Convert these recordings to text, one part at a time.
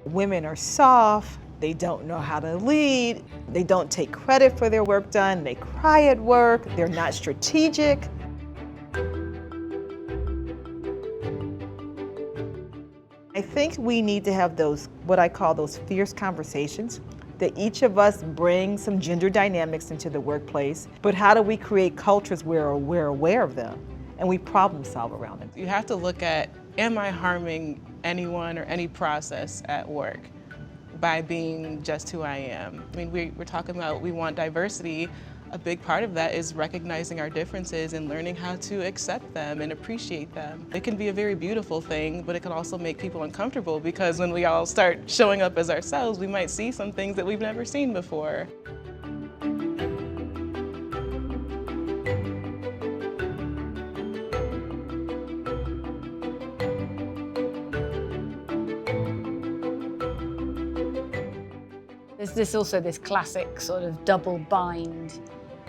Women are soft, they don't know how to lead, they don't take credit for their work done, they cry at work, they're not strategic. I think we need to have those, what I call those fierce conversations, that each of us bring some gender dynamics into the workplace, but how do we create cultures where we're aware of them and we problem solve around them? You have to look at, am I harming anyone or any process at work by being just who I am? I mean, we're talking about we want diversity. A big part of that is recognizing our differences and learning how to accept them and appreciate them. It can be a very beautiful thing, but it can also make people uncomfortable because when we all start showing up as ourselves, we might see some things that we've never seen before. There's also this classic sort of double bind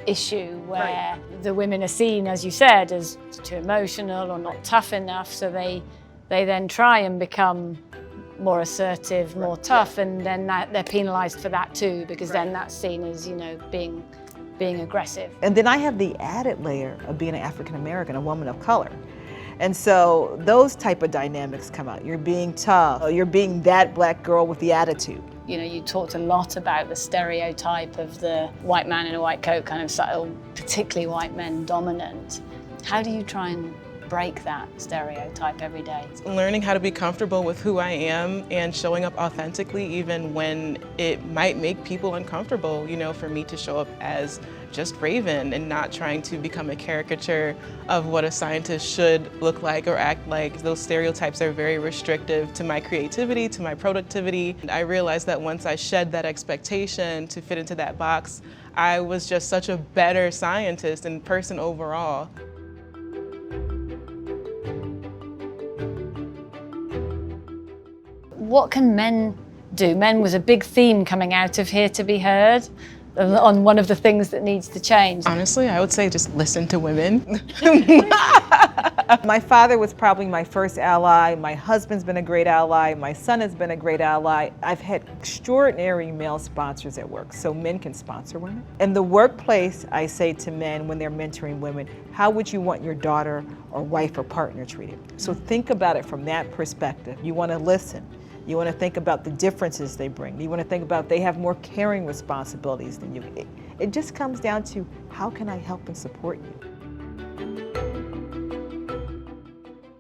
issue where the women are seen, as you said, as too emotional or not tough enough, so they then try and become more assertive, more tough, and then they're penalised for that too, because then that's seen as, you know, being aggressive. And then I have the added layer of being an African American, a woman of color. And so those type of dynamics come out. You're being tough, you're being that black girl with the attitude. You know, you talked a lot about the stereotype of the white man in a white coat kind of style, particularly white men dominant. How do you try and break that stereotype every day? Learning how to be comfortable with who I am and showing up authentically even when it might make people uncomfortable. You know, for me to show up as just Raven and not trying to become a caricature of what a scientist should look like or act like. Those stereotypes are very restrictive to my creativity, to my productivity. And I realized that once I shed that expectation to fit into that box, I was just such a better scientist and person overall. What can men do? Men was a big theme coming out of Here to Be Heard on one of the things that needs to change. Honestly, I would say just listen to women. My father was probably my first ally. My husband's been a great ally. My son has been a great ally. I've had extraordinary male sponsors at work, so men can sponsor women. In the workplace, I say to men when they're mentoring women, how would you want your daughter or wife or partner treated? So think about it from that perspective. You want to listen. You want to think about the differences they bring. You want to think about they have more caring responsibilities than you. It just comes down to how can I help and support you?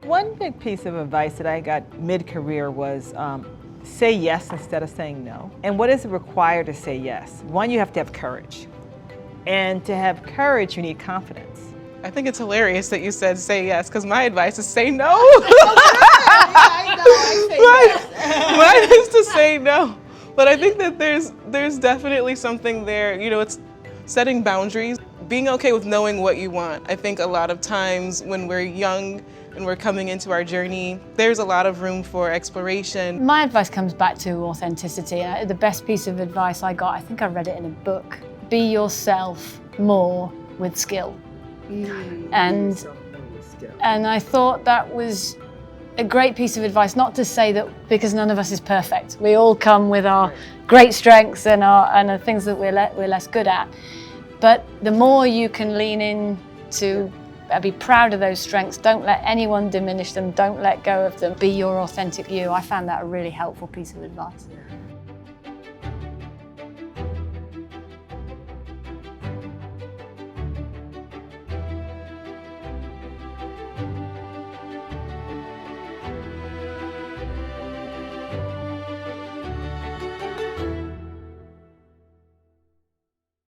One big piece of advice that I got mid-career was say yes instead of saying no. And what is required to say yes? One, you have to have courage. And to have courage, you need confidence. I think it's hilarious that you said say yes, because my advice is say no. Mine is to say no. But I think that there's definitely something there. You know, it's setting boundaries, being okay with knowing what you want. I think a lot of times when we're young and we're coming into our journey, there's a lot of room for exploration. My advice comes back to authenticity. The best piece of advice I got, I think I read it in a book, be yourself more with skill. And I thought that was a great piece of advice, not to say that because none of us is perfect. We all come with our great strengths and the things that we're less good at. But the more you can lean in to be proud of those strengths, don't let anyone diminish them, don't let go of them, be your authentic you. I found that a really helpful piece of advice.